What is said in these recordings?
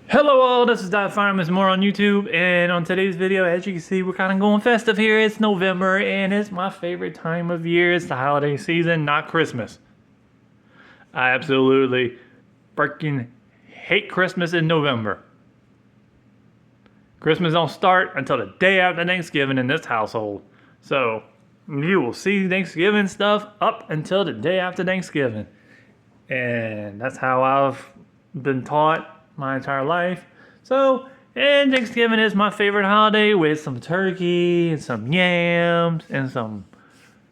Hello all, this is Fireman's More on YouTube, and on today's video, as you can see, we're kind of going festive here. It's November, and it's my favorite time of year. It's the holiday season, not Christmas. I absolutely freaking hate Christmas in November. Christmas don't start until the day after Thanksgiving in this household. So, you will see Thanksgiving stuff up until the day after Thanksgiving. And that's how I've been taught my entire life. So, and Thanksgiving is my favorite holiday with some turkey and some yams and some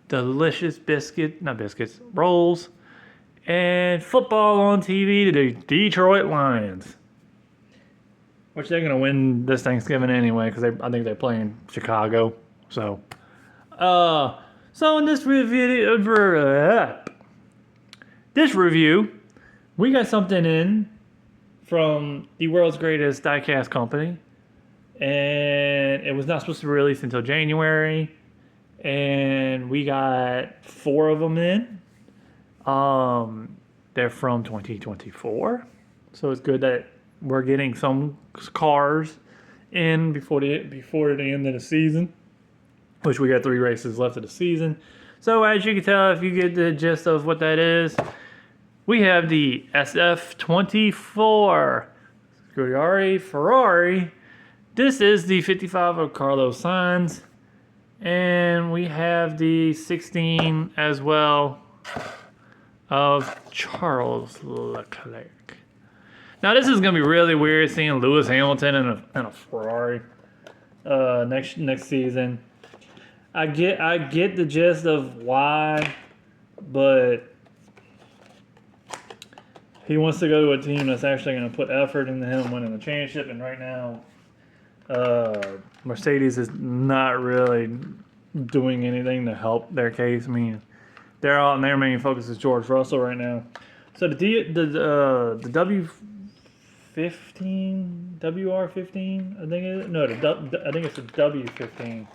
delicious rolls, and football on TV, the Detroit Lions. Which they're gonna win this Thanksgiving anyway, because I think they're playing Chicago. So in this review, we got something in from the world's greatest diecast company, and it was not supposed to be released until January, and we got 4 of them in. They're from 2024, so it's good that we're getting some cars in before the end of the season, which we got 3 races left of the season. So as you can tell, if you get the gist of what that is, we have the SF24 Ferrari. This is the 55 of Carlos Sainz. And we have the 16 as well of Charles Leclerc. Now this is going to be really weird seeing Lewis Hamilton in a Ferrari next season. I get the gist of why, but he wants to go to a team that's actually going to put effort into him winning the championship, and right now, Mercedes is not really doing anything to help their case. I mean, their main focus is George Russell right now. So the W15, WR15, I think it is. No, I think it's the W15.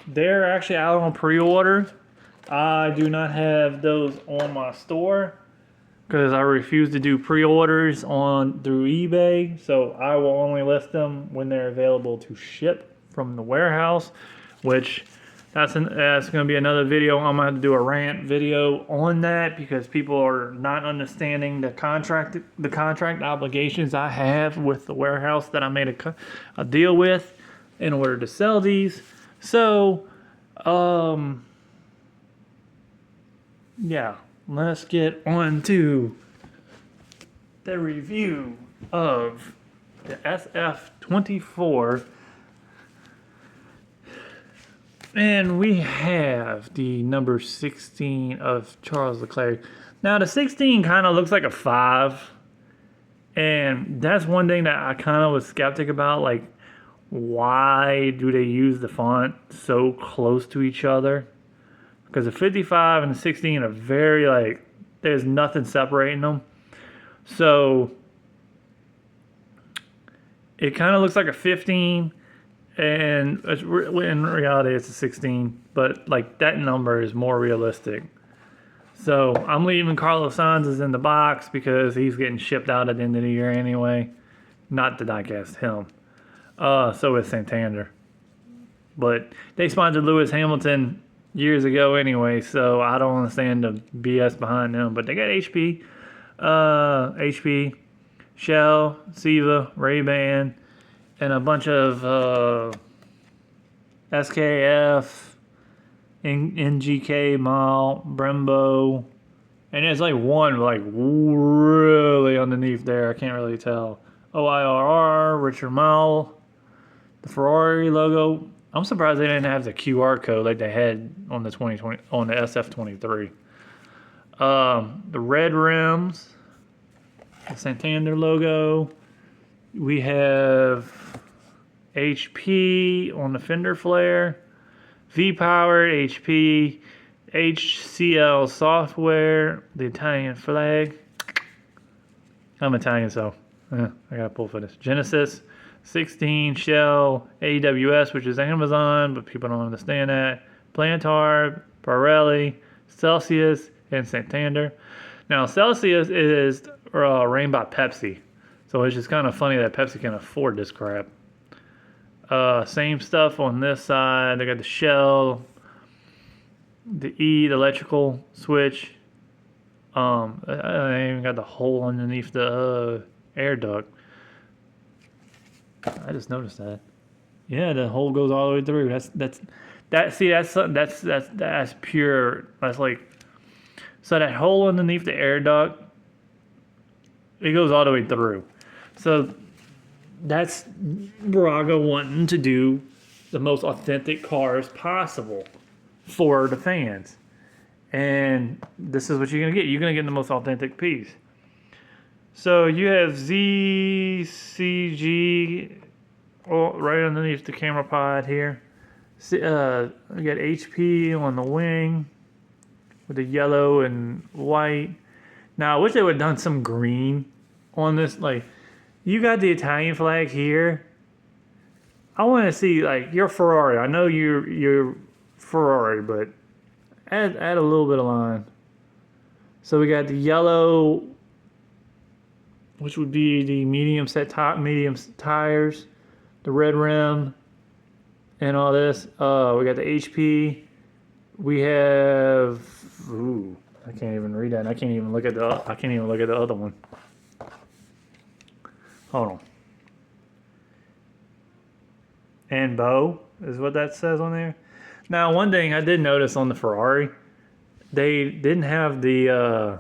They're actually out on pre-order. I do not have those on my store because I refuse to do pre-orders through eBay. So I will only list them when they're available to ship from the warehouse, which that's going to be another video. I'm going to have to do a rant video on that because people are not understanding the contract obligations I have with the warehouse that I made a deal with in order to sell these. So, yeah, let's get on to the review of the SF24. And we have the number 16 of Charles Leclerc. Now, the 16 kind of looks like a 5. And that's one thing that I kind of was skeptic about. Like, why do they use the font so close to each other? Because the 55 and the 16 are very, there's nothing separating them. So, it kind of looks like a 15, and in reality, it's a 16. But, that number is more realistic. So, I'm leaving Carlos Sainz in the box because he's getting shipped out at the end of the year anyway. Not to diecast him. So is Santander. But they sponsored Lewis Hamilton years ago anyway, so I don't understand the BS behind them. But they got HP, Shell, Siva, Ray-Ban, and a bunch of SKF, NGK, Mal, Brembo, and there's one really underneath there. I can't really tell. OIRR, Richard Mille, the Ferrari logo. I'm surprised they didn't have the QR code like they had on the SF23. The red rims, the Santander logo. We have HP on the fender flare, V-Power, HP, HCL software, the Italian flag. I'm Italian, so I gotta pull for this. Genesis, 16, Shell, AWS, which is Amazon, but people don't understand that. Plantar, Pirelli, Celsius, and Santander. Now Celsius is ran by Pepsi, so it's just kind of funny that Pepsi can afford this crap. Same stuff on this side. They got the shell, the the electrical switch. I even got the hole underneath the air duct. I just noticed that. Yeah, the hole goes all the way through. That's pure. That's like, so that hole underneath the air duct, it goes all the way through. So that's Bburago wanting to do the most authentic cars possible for the fans. And this is what you're going to get. You're going to get the most authentic piece. So you have ZCG right underneath the camera pod here. We got HP on the wing with the yellow and white. Now I wish they would have done some green on this. Like, you got the Italian flag here. I want to see, like, your Ferrari. I know you're Ferrari, but add a little bit of line. So we got the yellow, which would be the medium tires, the red rim, and all this. We got the HP. We have. Ooh, I can't even read that. I can't even look at the other one. Hold on. And Bo is what that says on there. Now, one thing I did notice on the Ferrari, they didn't have the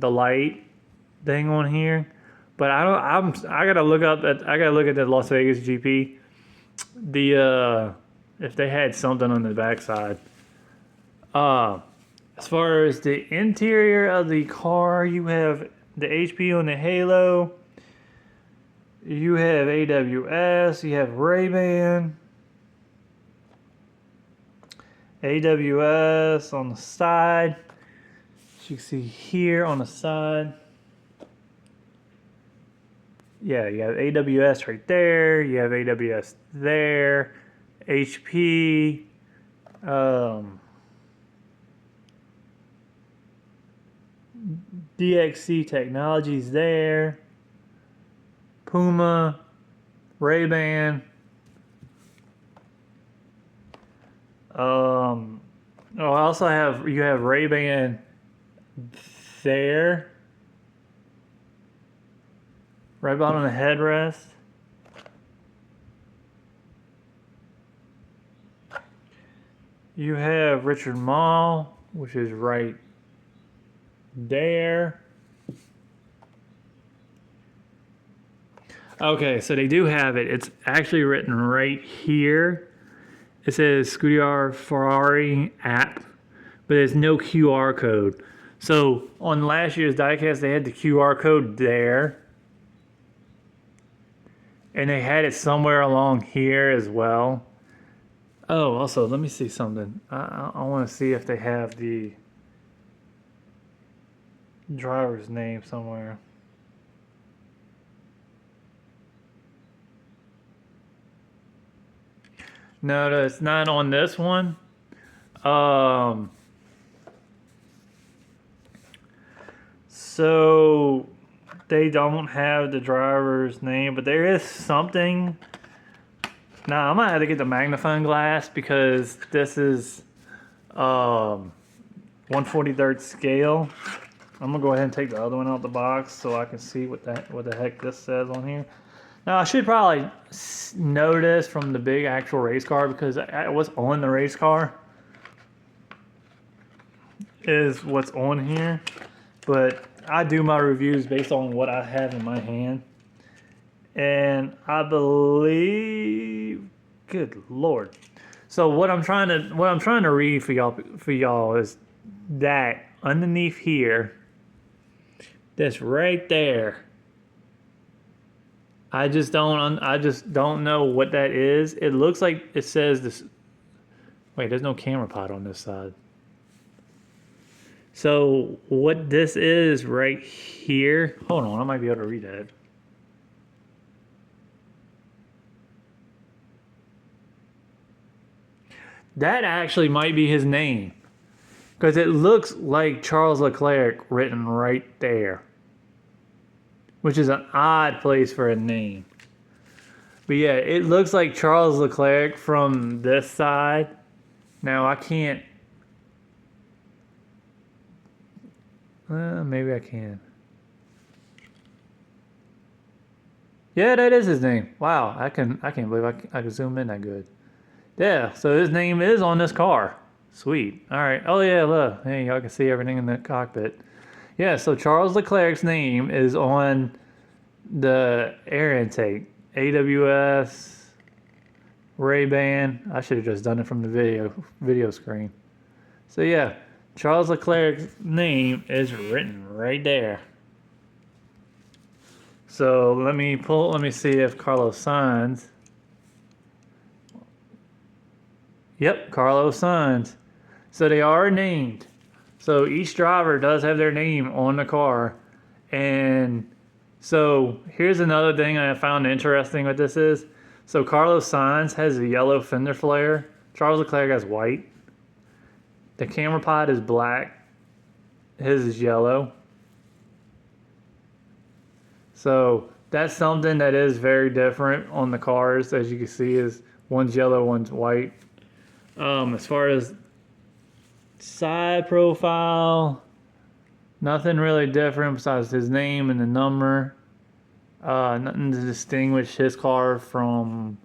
light thing on here, but I gotta look at the Las Vegas GP, if they had something on the backside. As far as the interior of the car, you have the HP on the halo. You have AWS. You have Ray-Ban. AWS on the side. As you can see here on the side. Yeah, you have AWS right there. You have AWS there. HP. DXC Technologies there. Puma. Ray-Ban. Also you have Ray-Ban there. Right about on the headrest. You have Richard Mall, which is right there. Okay, so they do have it. It's actually written right here. It says Scuderia Ferrari app, but there's no QR code. So on last year's diecast, they had the QR code there. And they had it somewhere along here as well. Oh, also, let me see something. I want to see if they have the driver's name somewhere. No, it's not on this one. So they don't have the driver's name, but there is something. Now I'm gonna have to get the magnifying glass because this is 1/43 scale. I'm gonna go ahead and take the other one out the box so I can see what the heck this says on here. Now I should probably know this from the big actual race car because what's on the race car is what's on here. But I do my reviews based on what I have in my hand. And I believe, good Lord. So what I'm trying to read for y'all is that underneath here, that's right there. I just don't know what that is. It looks like it says this. Wait, there's no camera pod on this side. So what this is right here, hold on, I might be able to read that. That actually might be his name. Because it looks like Charles Leclerc written right there. Which is an odd place for a name. But yeah, it looks like Charles Leclerc from this side. Now I can't... maybe I can. Yeah, that is his name. Wow, I can't believe I can zoom in that good. Yeah, so his name is on this car. Sweet. All right. Oh yeah, look. Hey, y'all can see everything in the cockpit. Yeah, so Charles Leclerc's name is on the air intake. AWS, Ray-Ban. I should have just done it from the video screen. So yeah, Charles Leclerc's name is written right there. So let me see if Carlos Sainz. Yep, Carlos Sainz. So they are named. So each driver does have their name on the car. And so here's another thing I found interesting what this is. So Carlos Sainz has a yellow fender flare. Charles Leclerc has white. The camera pod is black. His is yellow. So that's something that is very different on the cars. As you can see, is one's yellow, one's white. As far as side profile, nothing really different besides his name and the number. Nothing to distinguish his car from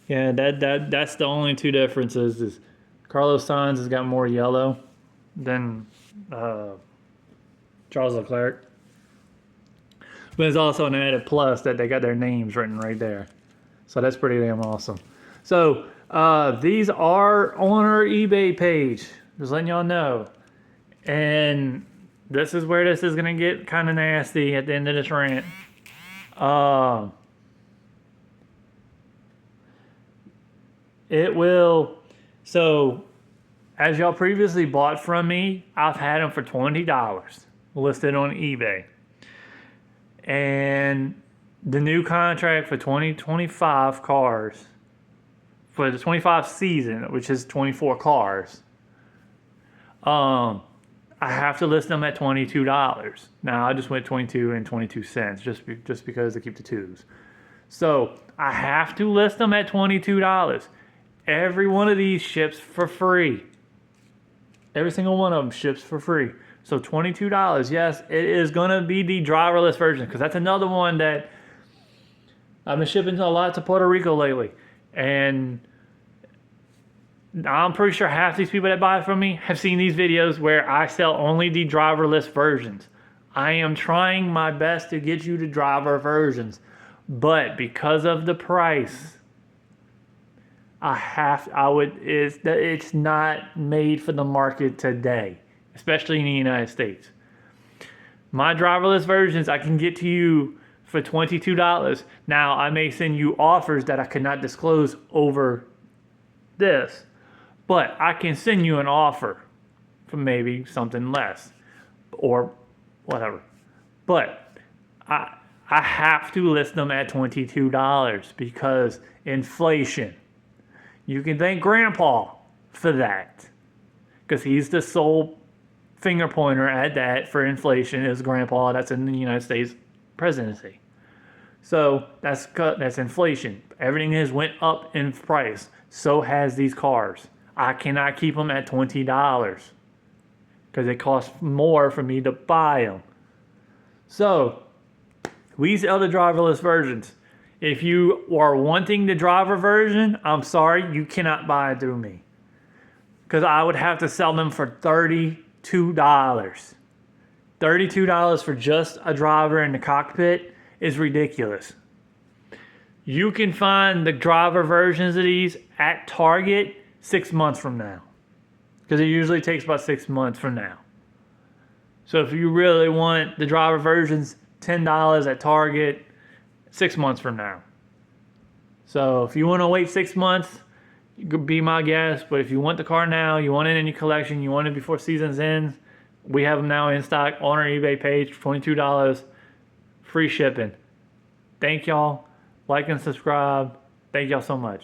yeah, that's the only two differences. Is Carlos Sainz has got more yellow than Charles Leclerc. But it's also an added plus that they got their names written right there. So that's pretty damn awesome. So these are on our eBay page. Just letting y'all know. And this is where this is going to get kind of nasty at the end of this rant. It will. So as y'all previously bought from me, I've had them for $20 listed on eBay. And the new contract for 2025 cars, for the 25 season, which is 24 cars, I have to list them at $22. Now I just went 22 and 22 cents just because I keep the twos. So I have to list them at $22. Every one of these ships for free. Every single one of them ships for free. So $22. Yes, it is going to be the driverless version, because that's another one that I've been shipping a lot to Puerto Rico lately. And I'm pretty sure half these people that buy from me have seen these videos where I sell only the driverless versions. I am trying my best to get you the driver versions. But because of the price, it's not made for the market today, especially in the United States. My driverless versions I can get to you for $22. Now, I may send you offers that I cannot disclose over this, but I can send you an offer for maybe something less or whatever. But I have to list them at $22 because inflation. You can thank Grandpa for that, because he's the sole finger pointer at that for inflation is Grandpa. That's in the United States presidency. So that's inflation. Everything has went up in price. So has these cars. I cannot keep them at $20 because it costs more for me to buy them. So we sell the driverless versions. If you are wanting the driver version, I'm sorry, you cannot buy it through me, because I would have to sell them for $32. $32 for just a driver in the cockpit is ridiculous. You can find the driver versions of these at Target 6 months from now, because it usually takes about 6 months from now. So if you really want the driver versions, $10 at Target 6 months from now. So if you want to wait 6 months, you could be my guest. But if you want the car now, you want it in your collection, you want it before season's ends, we have them now in stock on our eBay page for $22, free shipping. Thank y'all. Like and subscribe. Thank y'all so much.